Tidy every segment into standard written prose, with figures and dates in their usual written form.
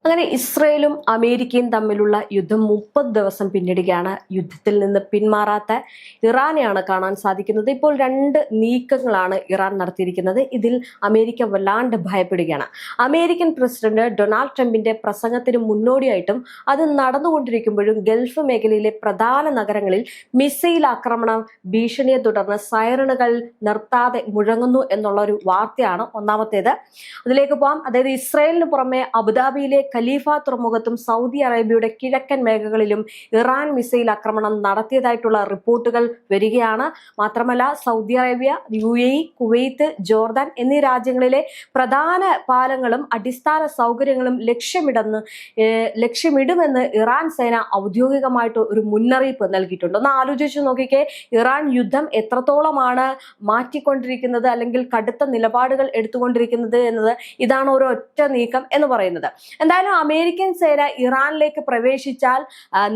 അങ്ങനെ ഇസ്രയേലും അമേരിക്കയും തമ്മിലുള്ള യുദ്ധം 30 ദിവസം പിന്നിടുകയാണ്. യുദ്ധത്തിൽ നിന്ന് പിന്മാറാത്ത ഇറാനെയാണ് കാണാൻ സാധിക്കുന്നത്. ഇപ്പോൾ 2 നീക്കങ്ങളാണ് ഇറാൻ നടത്തിയിരിക്കുന്നത്. ഇതിൽ അമേരിക്ക വല്ലാണ്ട് ഭയപ്പെടുകയാണ്. അമേരിക്കൻ പ്രസിഡന്റ് ഡൊണാൾഡ് ട്രംപിന്റെ പ്രസംഗത്തിന് മുന്നോടിയായിട്ടും അത് നടന്നുകൊണ്ടിരിക്കുമ്പോഴും ഗൾഫ് മേഖലയിലെ പ്രധാന നഗരങ്ങളിൽ മിസൈൽ ആക്രമണം ഭീഷണിയെ തുടർന്ന് സൈറണുകൾ നിർത്താതെ മുഴങ്ങുന്നു എന്നുള്ള ഒരു വാർത്തയാണ് ഒന്നാമത്തേത്. അതിലേക്ക് പോകാം. അതായത് ഇസ്രയേലിന് പുറമെ അബുദാബിയിലെ ഖലീഫ തുറമുഖത്തും സൗദി അറേബ്യയുടെ കിഴക്കൻ മേഖലകളിലും ഇറാൻ മിസൈൽ ആക്രമണം നടത്തിയതായിട്ടുള്ള റിപ്പോർട്ടുകൾ വരികയാണ്. മാത്രമല്ല Saudi Arabia, UAE, Kuwait, Jordan എന്നീ രാജ്യങ്ങളിലെ പ്രധാന പാലങ്ങളും അടിസ്ഥാന സൗകര്യങ്ങളും ലക്ഷ്യമിടുമെന്ന് ഇറാൻ സേന ഔദ്യോഗികമായിട്ട് ഒരു മുന്നറിയിപ്പ് നൽകിയിട്ടുണ്ട്. ഒന്ന് ആലോചിച്ചു നോക്കിക്കേ, ഇറാൻ യുദ്ധം എത്രത്തോളമാണ് മാറ്റിക്കൊണ്ടിരിക്കുന്നത് അല്ലെങ്കിൽ കടുത്ത നിലപാടുകൾ എടുത്തുകൊണ്ടിരിക്കുന്നത് എന്നത്. ഇതാണ് ഒരു ഒറ്റ നീക്കം എന്ന് പറയുന്നത്. എന്തായാലും അമേരിക്കൻ സേന ഇറാനിലേക്ക് പ്രവേശിച്ചാൽ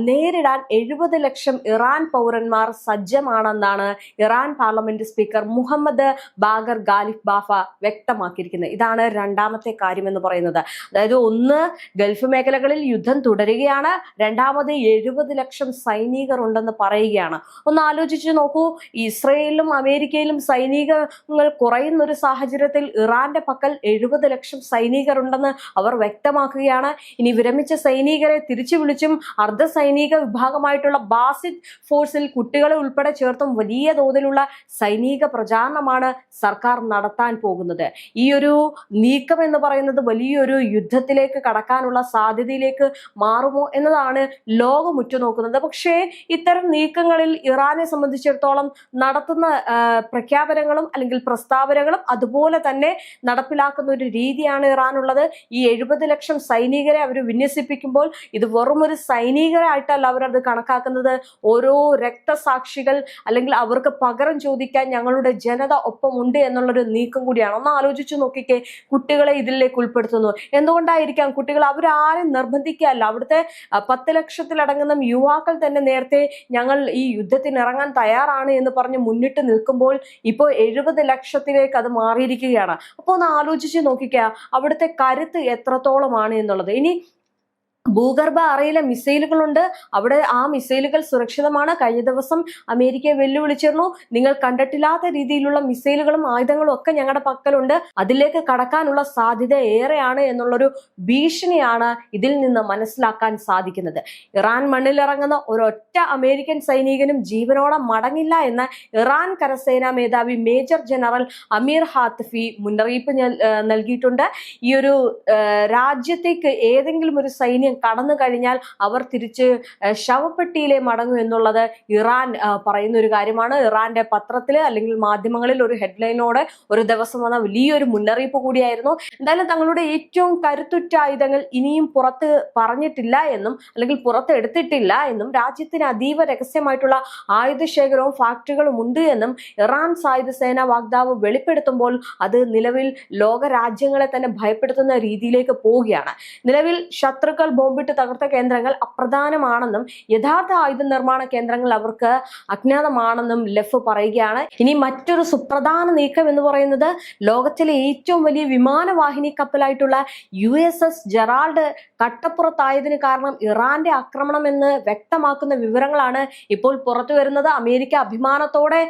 നേരിടാൻ 70 ലക്ഷം ഇറാൻ പൗരന്മാർ സജ്ജമാണെന്നാണ് Iran parliament speaker Mohammad Bagher Ghalibaf വ്യക്തമാക്കിയിരിക്കുന്നത്. ഇതാണ് രണ്ടാമത്തെ കാര്യം എന്ന് പറയുന്നത്. അതായത് ഒന്ന്, ഗൾഫ് മേഖലകളിൽ യുദ്ധം തുടരുകയാണ്. രണ്ടാമത് 70 ലക്ഷം സൈനികർ ഉണ്ടെന്ന് പറയുകയാണ്. ഒന്ന് ആലോചിച്ച് നോക്കൂ, ഇസ്രയേലിലും അമേരിക്കയിലും സൈനികങ്ങൾ കുറയുന്ന ഒരു സാഹചര്യത്തിൽ ഇറാന്റെ പക്കൽ 70 ലക്ഷം സൈനികർ ഉണ്ടെന്ന് അവർ വ്യക്തമാക്കുകയാണ്. ഇനി വിരമിച്ച സൈനികരെ തിരിച്ചു വിളിച്ചും അർദ്ധ സൈനിക വിഭാഗമായിട്ടുള്ള ബാസിത് ഫോഴ്സിൽ കുട്ടികളെ ഉൾപ്പെടെ ചേർത്തും വലിയ തോതിലുള്ള സൈനിക പ്രചാരണമാണ് സർക്കാർ നടത്താൻ പോകുന്നത്. ഈ ഒരു നീക്കം എന്ന് പറയുന്നത് വലിയൊരു യുദ്ധത്തിലേക്ക് കടക്കാനുള്ള സാധ്യതയിലേക്ക് മാറുമോ എന്നതാണ് ലോകം ഉറ്റുനോക്കുന്നത്. പക്ഷേ ഇത്തരം നീക്കങ്ങളിൽ ഇറാനെ സംബന്ധിച്ചിടത്തോളം നടത്തുന്ന പ്രഖ്യാപനങ്ങളും അല്ലെങ്കിൽ പ്രസ്താവനകളും അതുപോലെ തന്നെ നടപ്പിലാക്കുന്ന ഒരു രീതിയാണ് ഇറാനുള്ളത്. ഈ 70 ലക്ഷം സൈനികരെ അവർ വിന്യസിപ്പിക്കുമ്പോൾ ഇത് വെറും ഒരു സൈനികരായിട്ടല്ല അവരത് കണക്കാക്കുന്നത്. ഓരോ രക്തസാക്ഷികൾ അല്ലെങ്കിൽ അവർക്ക് പകരം ചോദിക്കാൻ ഞങ്ങളുടെ ജനത ഒപ്പമുണ്ട് എന്നുള്ളൊരു നീക്കം കൂടിയാണ്. ഒന്ന് ആലോചിച്ചു നോക്കിക്കേ, കുട്ടികളെ ഇതിലേക്ക് ഉൾപ്പെടുത്തുന്നു. എന്തുകൊണ്ടായിരിക്കാം? കുട്ടികൾ അവരാരും നിർബന്ധിക്കുകയല്ല. അവിടുത്തെ 10 ലക്ഷത്തിലടങ്ങുന്ന യുവാക്കൾ തന്നെ നേരത്തെ ഞങ്ങൾ ഈ യുദ്ധത്തിന് ഇറങ്ങാൻ തയ്യാറാണ് എന്ന് പറഞ്ഞ് മുന്നിട്ട് നിൽക്കുമ്പോൾ ഇപ്പോൾ 70 ലക്ഷത്തിലേക്ക് അത് മാറിയിരിക്കുകയാണ്. അപ്പോൾ ഒന്ന് ആലോചിച്ച് നോക്കിക്കുക അവിടുത്തെ കരുത്ത് എത്രത്തോളമാണ് എന്നുള്ളത്. ഇനി ഭൂഗർഭ അറയിലെ മിസൈലുകളുണ്ട്. അവിടെ ആ മിസൈലുകൾ സുരക്ഷിതമാണ്. കഴിഞ്ഞ ദിവസം അമേരിക്കയെ വെല്ലുവിളിച്ചിരുന്നു, നിങ്ങൾ കണ്ടിട്ടില്ലാത്ത രീതിയിലുള്ള മിസൈലുകളും ആയുധങ്ങളും ഒക്കെ ഞങ്ങളുടെ പക്കലുണ്ട്, അതിലേക്ക് കടക്കാനുള്ള സാധ്യത ഏറെയാണ് എന്നുള്ളൊരു ഭീഷണിയാണ് ഇതിൽ നിന്ന് മനസ്സിലാക്കാൻ സാധിക്കുന്നത്. ഇറാൻ മണ്ണിലിറങ്ങുന്ന ഒരൊറ്റ അമേരിക്കൻ സൈനികനും ജീവനോടെ മടങ്ങില്ല എന്ന് ഇറാൻ കരസേനാ മേധാവി മേജർ ജനറൽ അമീർ ഹാത്തഫി മുന്നറിയിപ്പ് നൽകിയിട്ടുണ്ട്. ഈ ഒരു രാജ്യത്തേക്ക് ഏതെങ്കിലും ഒരു സൈന്യം കടന്നു കഴിഞ്ഞാൽ അവർ തിരിച്ച് ശവപ്പെട്ടിയിലെ മടങ്ങും എന്നുള്ളത് ഇറാൻ പറയുന്ന ഒരു കാര്യമാണ്. ഇറാന്റെ പത്രത്തിൽ അല്ലെങ്കിൽ മാധ്യമങ്ങളിൽ ഒരു ഹെഡ്ലൈനോടെ ഒരു ദിവസം വന്ന വലിയൊരു മുന്നറിയിപ്പ് കൂടിയായിരുന്നു. എന്തായാലും തങ്ങളുടെ ഏറ്റവും കരുത്തുറ്റ ആയുധങ്ങൾ ഇനിയും പുറത്ത് പറഞ്ഞിട്ടില്ല എന്നും അല്ലെങ്കിൽ പുറത്ത് എടുത്തിട്ടില്ല എന്നും രാജ്യത്തിന് അതീവ രഹസ്യമായിട്ടുള്ള ആയുധശേഖരവും ഫാക്ടറികളും ഉണ്ട് എന്നും ഇറാൻ സായുധ സേന വക്താവ് വെളിപ്പെടുത്തുമ്പോൾ അത് നിലവിൽ ലോക രാജ്യങ്ങളെ തന്നെ ഭയപ്പെടുത്തുന്ന രീതിയിലേക്ക് പോവുകയാണ്. നിലവിൽ ശത്രുക്കൾ ബോംബിട്ട് തകർത്ത കേന്ദ്രങ്ങൾ അപ്രധാനമാണെന്നും യഥാർത്ഥ ആയുധ നിർമ്മാണ കേന്ദ്രങ്ങൾ അവർക്ക് അജ്ഞാതമാണെന്നും ലെഫ് പറയുകയാണ്. ഇനി മറ്റൊരു സുപ്രധാന നീക്കം എന്ന് പറയുന്നത് ലോകത്തിലെ ഏറ്റവും വലിയ വിമാനവാഹിനി കപ്പലായിട്ടുള്ള USS ജെറാൾഡ് കട്ടപ്പുറത്തായതിന് കാരണം ഇറാന്റെ ആക്രമണം എന്ന് വ്യക്തമാക്കുന്ന വിവരങ്ങളാണ് ഇപ്പോൾ പുറത്തു വരുന്നത്. അമേരിക്ക അഭിമാനത്തോടെ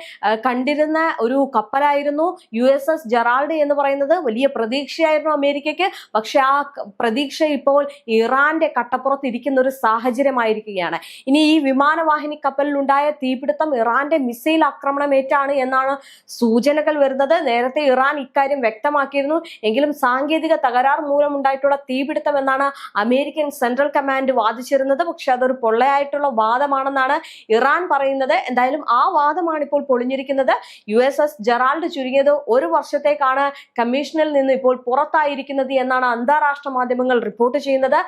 കണ്ടിരുന്ന ഒരു കപ്പലായിരുന്നു USS ജെറാൾഡ് എന്ന് പറയുന്നത്. വലിയ പ്രതീക്ഷയായിരുന്നു അമേരിക്കയ്ക്ക്. പക്ഷെ ആ പ്രതീക്ഷ ഇപ്പോൾ ഇറാന്റെ കട്ടപ്പുറത്ത് ഇരിക്കുന്ന ഒരു സാഹചര്യമായിരിക്കുകയാണ്. ഇനി ഈ വിമാനവാഹിനി കപ്പലിൽ ഉണ്ടായ തീപിടുത്തം ഇറാന്റെ മിസൈൽ ആക്രമണമേറ്റാണ് എന്നാണ് സൂചനകൾ വരുന്നത്. നേരത്തെ ഇറാൻ ഇക്കാര്യം വ്യക്തമാക്കിയിരുന്നു. എങ്കിലും സാങ്കേതിക തകരാർ മൂലമുണ്ടായിട്ടുള്ള തീപിടുത്തം എന്നാണ് അമേരിക്കൻ സെൻട്രൽ കമാൻഡ് വാദിച്ചിരുന്നത്. പക്ഷെ അതൊരു പൊള്ളയായിട്ടുള്ള വാദമാണെന്നാണ് ഇറാൻ പറയുന്നത്. എന്തായാലും ആ വാദമാണ് ഇപ്പോൾ പൊളിഞ്ഞിരിക്കുന്നത്. USS ജെറാൾഡ് ചുരുങ്ങിയത് 1 വർഷത്തേക്കാണ് കമ്മീഷനിൽ നിന്ന് ഇപ്പോൾ പുറത്തായിരിക്കുന്നത് എന്നാണ് അന്താരാഷ്ട്ര മാധ്യമങ്ങൾ റിപ്പോർട്ട് ചെയ്യുന്നത്.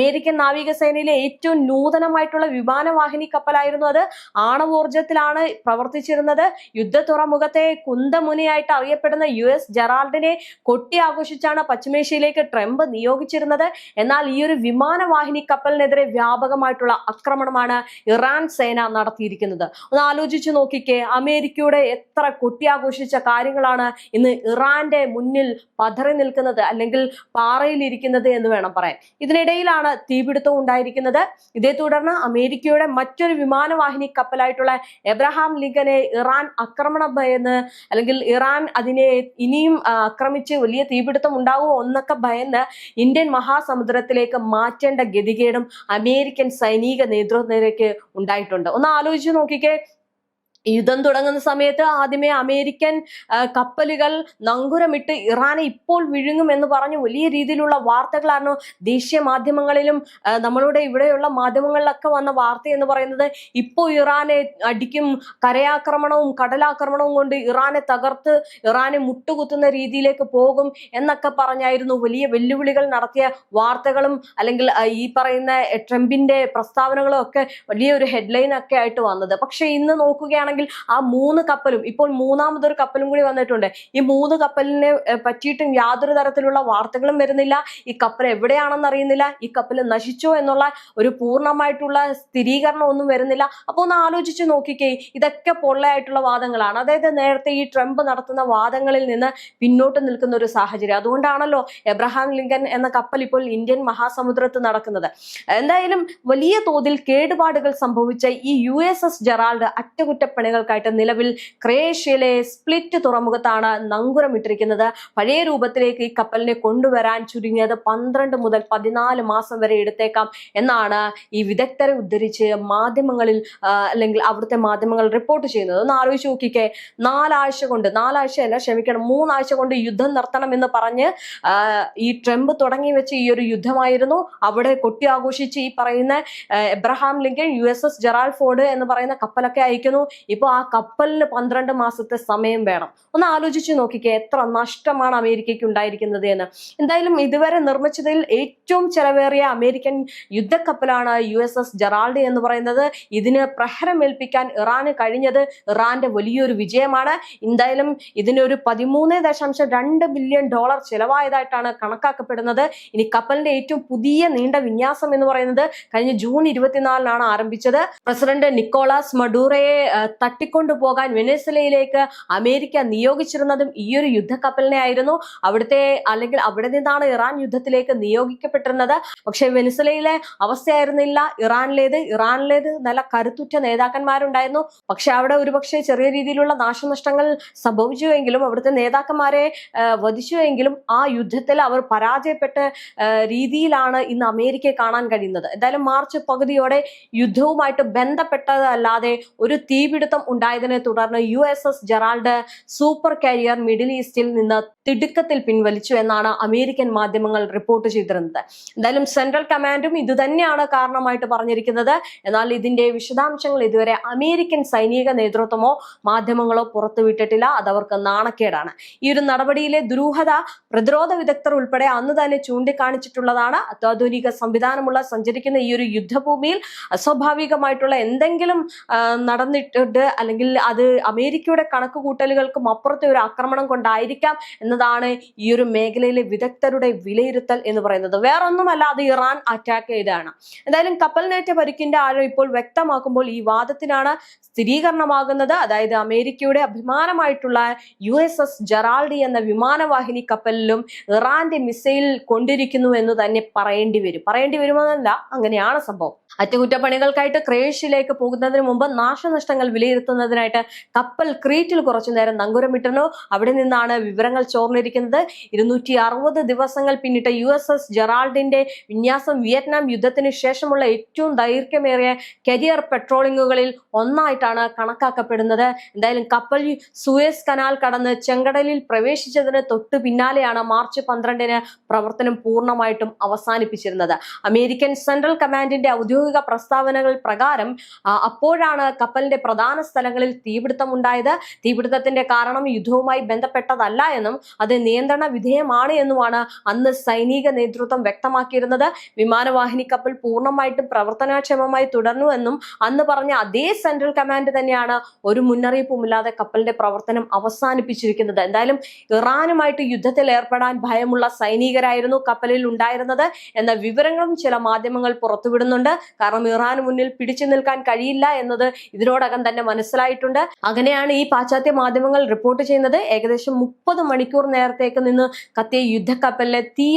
അമേരിക്കൻ നാവികസേനയിലെ ഏറ്റവും നൂതനമായിട്ടുള്ള വിമാനവാഹിനി കപ്പലായിരുന്നു അത്. ആണവോർജത്തിലാണ് പ്രവർത്തിച്ചിരുന്നത്. യുദ്ധ തുറമുഖത്തെ കുന്തമുനയായിട്ട് അറിയപ്പെടുന്ന US ജെറാൾഡിനെ കൊട്ടി ആഘോഷിച്ചാണ് പശ്ചിമേഷ്യയിലേക്ക് ട്രംപ് നിയോഗിച്ചിരുന്നത്. എന്നാൽ ഈ ഒരു വിമാനവാഹിനി കപ്പലിനെതിരെ വ്യാപകമായിട്ടുള്ള ആക്രമണമാണ് ഇറാൻ സേന നടത്തിയിരിക്കുന്നത്. ഒന്ന് ആലോചിച്ചു നോക്കിക്കേ, അമേരിക്കയുടെ എത്ര കൊട്ടിയാഘോഷിച്ച കാര്യങ്ങളാണ് ഇന്ന് ഇറാന്റെ മുന്നിൽ പതറി നിൽക്കുന്നത്, അല്ലെങ്കിൽ പാറയിലിരിക്കുന്നത് എന്ന് വേണം പറയാൻ. ഇതിനിടയിലാണ് തീപിടുത്തം ഉണ്ടായിരിക്കുന്നത്. ഇതേ തുടർന്ന് അമേരിക്കയുടെ മറ്റൊരു വിമാനവാഹിനി കപ്പലായിട്ടുള്ള എബ്രഹാം ലിങ്കനെ ഇറാൻ ആക്രമണം ഭയന്ന്, അല്ലെങ്കിൽ ഇറാൻ അതിനെ ഇനിയും ആക്രമിച്ച് വലിയ തീപിടുത്തം ഉണ്ടാകുമോ എന്നൊക്കെ ഭയന്ന് ഇന്ത്യൻ മഹാസമുദ്രത്തിലേക്ക് മാറ്റേണ്ട ഗതികേടും അമേരിക്കൻ സൈനിക നേതൃത്വത്തിലേക്ക് ഉണ്ടായിട്ടുണ്ട്. ഒന്ന് ആലോചിച്ച് നോക്കിക്കേ, യുദ്ധം തുടങ്ങുന്ന സമയത്ത് ആദ്യമേ അമേരിക്കൻ കപ്പലുകൾ നങ്കുരമിട്ട് ഇറാനെ ഇപ്പോൾ വിഴുങ്ങും എന്ന് പറഞ്ഞു വലിയ രീതിയിലുള്ള വാർത്തകളായിരുന്നു ദേശീയ മാധ്യമങ്ങളിലും നമ്മളുടെ ഇവിടെയുള്ള മാധ്യമങ്ങളിലൊക്കെ വന്ന വാർത്ത എന്ന് പറയുന്നത്. ഇപ്പോൾ ഇറാനെ അടിക്കും, കരയാക്രമണവും കടലാക്രമണവും കൊണ്ട് ഇറാനെ തകർത്ത് ഇറാനെ മുട്ടുകുത്തുന്ന രീതിയിലേക്ക് പോകും എന്നൊക്കെ പറഞ്ഞായിരുന്നു വലിയ വെല്ലുവിളികൾ നടത്തിയ വാർത്തകളും, അല്ലെങ്കിൽ ഈ പറയുന്ന ട്രംപിന്റെ പ്രസ്താവനകളും ഒക്കെ വലിയൊരു ഹെഡ്ലൈൻ ഒക്കെ ആയിട്ട് വന്നത്. പക്ഷെ ഇന്ന് നോക്കുകയാണെങ്കിൽ ആ 3 കപ്പലും, ഇപ്പോൾ മൂന്നാമതൊരു കപ്പലും കൂടി വന്നിട്ടുണ്ട്. ഈ 3 കപ്പലിനെ പറ്റിയിട്ടും യാതൊരു തരത്തിലുള്ള വാർത്തകളും വരുന്നില്ല. ഈ കപ്പൽ എവിടെയാണെന്ന് അറിയുന്നില്ല. ഈ കപ്പൽ നശിച്ചോ എന്നുള്ള ഒരു പൂർണ്ണമായിട്ടുള്ള സ്ഥിരീകരണം ഒന്നും വരുന്നില്ല. അപ്പൊ ഒന്ന് ആലോചിച്ച് നോക്കിക്കേ, ഇതൊക്കെ പൊള്ളയായിട്ടുള്ള വാദങ്ങളാണ്. അതായത് നേരത്തെ ഈ ട്രംപ് നടത്തുന്ന വാദങ്ങളിൽ നിന്ന് പിന്നോട്ട് നിൽക്കുന്ന ഒരു സാഹചര്യം. അതുകൊണ്ടാണല്ലോ എബ്രഹാം ലിങ്കൻ എന്ന കപ്പൽ ഇപ്പോൾ ഇന്ത്യൻ മഹാസമുദ്രത്ത് നടക്കുന്നത്. എന്തായാലും വലിയ തോതിൽ കേടുപാടുകൾ സംഭവിച്ച ഈ USS ജെറാൾഡ് അറ്റകുറ്റപ്പണികൾക്കായിട്ട് നിലവിൽ ക്രൊയേഷ്യയിലെ സ്പ്ലിറ്റ് തുറമുഖത്താണ് നങ്കുരമിട്ടിരിക്കുന്നത്. പഴയ രൂപത്തിലേക്ക് ഈ കപ്പലിനെ കൊണ്ടുവരാൻ ചുരുങ്ങിയത് 12 മുതൽ 14 മാസം വരെ എടുത്തേക്കാം എന്നാണ് ഈ വിദഗ്ധരെ ഉദ്ധരിച്ച് മാധ്യമങ്ങളിൽ അല്ലെങ്കിൽ അവിടുത്തെ മാധ്യമങ്ങൾ റിപ്പോർട്ട് ചെയ്യുന്നത്. ഒന്ന് ആലോചിച്ച് നോക്കിക്കേ, 3 ആഴ്ച കൊണ്ട് യുദ്ധം നിർത്തണമെന്ന് പറഞ്ഞ് ഈ ട്രംപ് തുടങ്ങി വെച്ച ഈ ഒരു യുദ്ധമായിരുന്നു. അവിടെ കൊട്ടി ആഘോഷിച്ച് ഈ പറയുന്ന Abraham Lincoln USS Gerald Ford എന്ന് പറയുന്ന കപ്പലൊക്കെ അയക്കുന്നു. ഇപ്പൊ ആ കപ്പലിന് 12 മാസത്തെ സമയം വേണം. ഒന്ന് ആലോചിച്ച് നോക്കിക്കേ, എത്ര നഷ്ടമാണ് അമേരിക്കയ്ക്ക് ഉണ്ടായിരിക്കുന്നത് എന്ന്. എന്തായാലും ഇതുവരെ നിർമ്മിച്ചതിൽ ഏറ്റവും ചെലവേറിയ അമേരിക്കൻ യുദ്ധക്കപ്പലാണ് USS ജെറാൾഡ് എന്ന് പറയുന്നത്. ഇതിന് പ്രഹരമേൽപ്പിക്കാൻ ഇറാന് കഴിഞ്ഞത് ഇറാന്റെ വലിയൊരു വിജയമാണ്. എന്തായാലും ഇതിനൊരു $13.2 ബില്യൺ ചെലവായതായിട്ടാണ് കണക്കാക്കപ്പെടുന്നത്. ഇനി കപ്പലിന്റെ ഏറ്റവും പുതിയ നീണ്ട വിന്യാസം എന്ന് പറയുന്നത് കഴിഞ്ഞ ജൂൺ 24 ആരംഭിച്ചത്. പ്രസിഡന്റ് നിക്കോളാസ് മഡൂറയെ തട്ടിക്കൊണ്ടുപോകാൻ വെനസ്വേലയിലേക്ക് അമേരിക്ക നിയോഗിച്ചിരുന്നതും ഈ ഒരു യുദ്ധക്കപ്പലിനെ ആയിരുന്നു. അവിടെ നിന്നാണ് ഇറാൻ യുദ്ധത്തിലേക്ക് നിയോഗിക്കപ്പെട്ടിരുന്നത്. പക്ഷെ വെനസ്വേലയിലെ അവസ്ഥയായിരുന്നില്ല ഇറാനിലേത് നല്ല കരുത്തുറ്റ നേതാക്കന്മാരുണ്ടായിരുന്നു. പക്ഷെ അവിടെ ഒരുപക്ഷെ ചെറിയ രീതിയിലുള്ള നാശനഷ്ടങ്ങൾ സംഭവിച്ചുവെങ്കിലും അവിടുത്തെ നേതാക്കന്മാരെ വധിച്ചുവെങ്കിലും ആ യുദ്ധത്തിൽ അവർ പരാജയപ്പെട്ട രീതിയിലാണ് ഇന്ന് അമേരിക്കയെ കാണാൻ കഴിയുന്നത്. എന്തായാലും മാർച്ച് പകുതിയോടെ യുദ്ധവുമായിട്ട് ബന്ധപ്പെട്ടതല്ലാതെ ഒരു തീപിടുത്തം ഉണ്ടായതിനെ തുടർന്ന് USS Gerald super carrier middle ഈസ്റ്റിൽ നിന്ന് തിടുക്കത്തിൽ പിൻവലിച്ചു എന്നാണ് അമേരിക്കൻ മാധ്യമങ്ങൾ റിപ്പോർട്ട് ചെയ്തിരുന്നത്. എന്തായാലും സെൻട്രൽ കമാൻഡും ഇതുതന്നെയാണ് കാരണമായിട്ട് പറഞ്ഞിരിക്കുന്നത്. എന്നാൽ ഇതിന്റെ വിശദാംശങ്ങൾ ഇതുവരെ അമേരിക്കൻ സൈനിക നേതൃത്വമോ മാധ്യമങ്ങളോ പുറത്തുവിട്ടിട്ടില്ല. അതവർക്ക് നാണക്കേടാണ്. ഈ ഒരു നടപടിയിലെ ദുരൂഹത പ്രതിരോധ വിദഗ്ധർ ഉൾപ്പെടെ അന്ന് തന്നെ ചൂണ്ടിക്കാണിച്ചിട്ടുള്ളതാണ്. അത്യാധുനിക സംവിധാനമുള്ള സഞ്ചരിക്കുന്ന ഈ ഒരു യുദ്ധഭൂമിയിൽ അസ്വാഭാവികമായിട്ടുള്ള എന്തെങ്കിലും നടന്നിട്ടുണ്ട്, അല്ലെങ്കിൽ അത് അമേരിക്കയുടെ കണക്കുകൂട്ടലുകൾക്കും അപ്പുറത്തെ ഒരു ആക്രമണം കൊണ്ടായിരിക്കാം എന്നതാണ് ഈ ഒരു മേഖലയിലെ വിദഗ്ധരുടെ വിലയിരുത്തൽ എന്ന് പറയുന്നത്. വേറൊന്നുമല്ല, അത് ഇറാൻ അറ്റാക്ക് ചെയ്താണ്. എന്തായാലും കപ്പലിനേറ്റ പരിക്കിന്റെ ആഴം ഇപ്പോൾ വ്യക്തമാക്കുമ്പോൾ ഈ വാദത്തിനാണ് സ്ഥിരീകരണമാകുന്നത്. അതായത് അമേരിക്കയുടെ അഭിമാനമായിട്ടുള്ള USS ജെറാൾഡ് എന്ന വിമാനവാഹിനി കപ്പലിലും ഇറാന്റെ മിസൈൽ കൊണ്ടിരിക്കുന്നു എന്ന് തന്നെ പറയേണ്ടി വരുമെന്നല്ല, അങ്ങനെയാണ് സംഭവം. അറ്റകുറ്റപ്പണികൾക്കായിട്ട് ക്രൊയേഷ്യയിലേക്ക് പോകുന്നതിന് മുമ്പ് നാശനഷ്ടങ്ങൾ വിലയിരുത്തുന്നതിനായിട്ട് കപ്പൽ ക്രീറ്റിൽ കുറച്ചുനേരം നങ്കുരമിട്ടിരുന്നു. അവിടെ നിന്നാണ് വിവരങ്ങൾ ചോർന്നിരിക്കുന്നത്. 260 ദിവസങ്ങൾ പിന്നിട്ട USS ജെറാൾഡിന്റെ വിന്യാസം വിയറ്റ്നാം യുദ്ധത്തിന് ശേഷമുള്ള ഏറ്റവും ദൈർഘ്യമേറിയ കരിയർ പെട്രോളിങ്ങുകളിൽ ഒന്നായിട്ടാണ് കണക്കാക്കപ്പെടുന്നത്. എന്തായാലും കപ്പൽ സൂയസ് കനാൽ കടന്ന് ചെങ്കടലിൽ പ്രവേശിച്ചതിന് തൊട്ടു പിന്നാലെയാണ് മാർച്ച് 12 പ്രവർത്തനം പൂർണ്ണമായിട്ടും അവസാനിപ്പിച്ചിരുന്നത്. അമേരിക്കൻ സെൻട്രൽ കമാൻഡിന്റെ ഔദ്യോഗിക പ്രസ്താവനകൾ പ്രകാരം അപ്പോഴാണ് കപ്പലിന്റെ പ്രധാന പ്രധാന സ്ഥലങ്ങളിൽ തീപിടുത്തമുണ്ടായത്. തീപിടുത്തത്തിന്റെ കാരണം യുദ്ധവുമായി ബന്ധപ്പെട്ടതല്ല എന്നും അത് നിയന്ത്രണ വിധേയമാണ് എന്നുമാണ് അന്ന് സൈനിക നേതൃത്വം വ്യക്തമാക്കിയിരുന്നത്. വിമാനവാഹിനി കപ്പൽ പൂർണ്ണമായിട്ടും പ്രവർത്തനക്ഷമമായി തുടർന്നുവെന്നും അന്ന് പറഞ്ഞ അതേ സെൻട്രൽ കമാൻഡ് തന്നെയാണ് ഒരു മുന്നറിയിപ്പുമില്ലാതെ കപ്പലിന്റെ പ്രവർത്തനം അവസാനിപ്പിച്ചിരിക്കുന്നത്. എന്തായാലും ഇറാനുമായിട്ട് യുദ്ധത്തിൽ ഏർപ്പെടാൻ ഭയമുള്ള സൈനികരായിരുന്നു കപ്പലിൽ ഉണ്ടായിരുന്നത് എന്ന വിവരങ്ങളും ചില മാധ്യമങ്ങൾ പുറത്തുവിടുന്നുണ്ട്. കാരണം ഇറാന് മുന്നിൽ പിടിച്ചു നിൽക്കാൻ കഴിയില്ല എന്നത് ഇതിനോടകം തന്നെ മനസ്സിലായിട്ടുണ്ട്. അങ്ങനെയാണ് ഈ പാശ്ചാത്യ മാധ്യമങ്ങൾ റിപ്പോർട്ട് ചെയ്യുന്നത്. ഏകദേശം 30 മണിക്കൂർ നേരത്തേക്ക് നിന്ന് കത്തിയ യുദ്ധക്കപ്പലിലെ തീ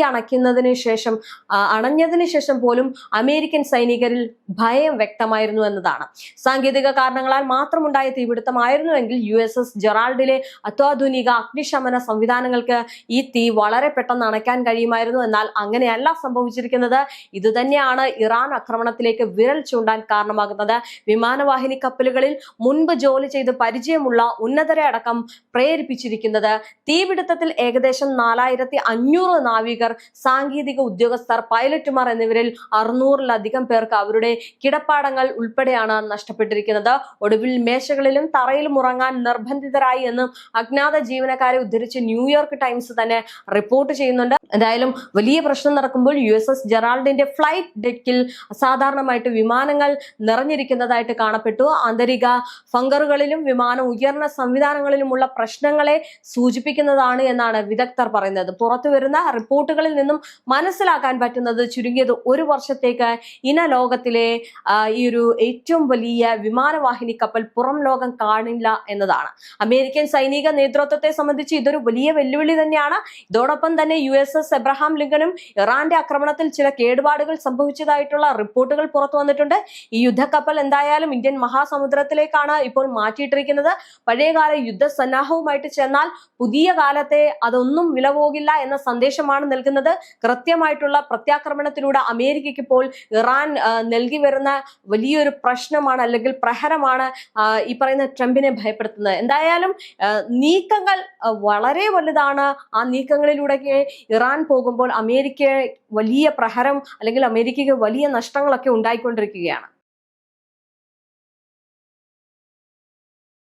അണഞ്ഞതിന് ശേഷം പോലും അമേരിക്കൻ സൈനികരിൽ ഭയം വ്യക്തമായിരുന്നു എന്നതാണ്. സാങ്കേതിക കാരണങ്ങളാൽ മാത്രമുണ്ടായ തീപിടുത്തമായിരുന്നുവെങ്കിൽ USS ജെറാൾഡിലെ അത്യാധുനിക അഗ്നിശമന സംവിധാനങ്ങൾക്ക് ഈ തീ വളരെ പെട്ടെന്ന് അണയ്ക്കാൻ കഴിയുമായിരുന്നു. എന്നാൽ അങ്ങനെയല്ല സംഭവിച്ചിരിക്കുന്നത്. ഇതുതന്നെയാണ് ഇറാൻ ആക്രമണത്തിലേക്ക് വിരൽ ചൂണ്ടാൻ കാരണമാകുന്നത്. വിമാനവാഹിനി കപ്പലുകളിൽ മുൻപ് ജോലി ചെയ്ത് പരിചയമുള്ള ഉന്നതരെ അടക്കം പ്രേരിപ്പിച്ചിരിക്കുന്നത്. തീപിടുത്തത്തിൽ ഏകദേശം 4500 നാവികർ, സാങ്കേതിക ഉദ്യോഗസ്ഥർ, പൈലറ്റുമാർ എന്നിവരിൽ 600-ലധികം പേർക്ക് അവരുടെ കിടപ്പാടങ്ങൾ ഉൾപ്പെടെയാണ് നഷ്ടപ്പെട്ടിരിക്കുന്നത്. ഒടുവിൽ മേശകളിലും തറയിലും ഉറങ്ങാൻ നിർബന്ധിതരായി എന്നും അജ്ഞാത ജീവനക്കാരെ ഉദ്ധരിച്ച് ന്യൂയോർക്ക് ടൈംസ് തന്നെ റിപ്പോർട്ട് ചെയ്യുന്നുണ്ട്. എന്തായാലും വലിയ പ്രശ്നം നടക്കുമ്പോൾ USS ജെറാൾഡിന്റെ ഫ്ലൈറ്റ് ഡെക്കിൽ സാധാരണമായിട്ട് വിമാനങ്ങൾ നിറഞ്ഞിരിക്കുന്നതായിട്ട് കാണപ്പെട്ടു. ആന്തരിക ഫംഗറുകളിലും വിമാനം ഉയർന്ന സംവിധാനങ്ങളിലുമുള്ള പ്രശ്നങ്ങളെ സൂചിപ്പിക്കുന്നതാണ് എന്നാണ് വിദഗ്ധർ പറയുന്നത്. പുറത്തു വരുന്ന റിപ്പോർട്ടുകളിൽ നിന്നും മനസ്സിലാക്കാൻ പറ്റുന്നത് ചുരുങ്ങിയത് 1 വർഷത്തേക്ക് ലോകത്തിലെ ഈ ഒരു ഏറ്റവും വലിയ വിമാനവാഹിനി കപ്പൽ പുറം ലോകം കാണില്ല എന്നതാണ്. അമേരിക്കൻ സൈനിക നേതൃത്വത്തെ സംബന്ധിച്ച് ഇതൊരു വലിയ വെല്ലുവിളി തന്നെയാണ്. ഇതോടൊപ്പം തന്നെ USS എബ്രഹാം ലിങ്കനും ഇറാന്റെ ആക്രമണത്തിൽ ചില കേടുപാടുകൾ സംഭവിച്ചതായിട്ടുള്ള റിപ്പോർട്ടുകൾ പുറത്തു വന്നിട്ടുണ്ട്. ഈ യുദ്ധക്കപ്പൽ എന്തായാലും ഇന്ത്യൻ മഹാസമുദ്രത്തിലേക്കാണ് ഇപ്പോൾ മാറ്റിയിട്ടിരിക്കുന്നത്. പഴയകാല യുദ്ധസന്നാഹവുമായിട്ട് ചെന്നാൽ പുതിയ കാലത്തെ അതൊന്നും വില പോകില്ല എന്ന സന്ദേശമാണ് നൽകുന്നത്. കൃത്യമായിട്ടുള്ള പ്രത്യാക്രമണത്തിലൂടെ അമേരിക്കയ്ക്ക് ഇപ്പോൾ ഇറാൻ നൽകി വരുന്ന വലിയൊരു പ്രശ്നമാണ്, അല്ലെങ്കിൽ പ്രഹരമാണ് ഈ പറയുന്ന ട്രംപിനെ ഭയപ്പെടുത്തുന്നത്. എന്തായാലും നീക്കങ്ങൾ വളരെ വലുതാണ്. ആ നീക്കങ്ങളിലൂടെ ഇറാൻ പോകുമ്പോൾ അമേരിക്ക വലിയ പ്രഹരം, അല്ലെങ്കിൽ അമേരിക്കയ്ക്ക് വലിയ നഷ്ടങ്ങളൊക്കെ ഉണ്ടായിക്കൊണ്ടിരിക്കുകയാണ്.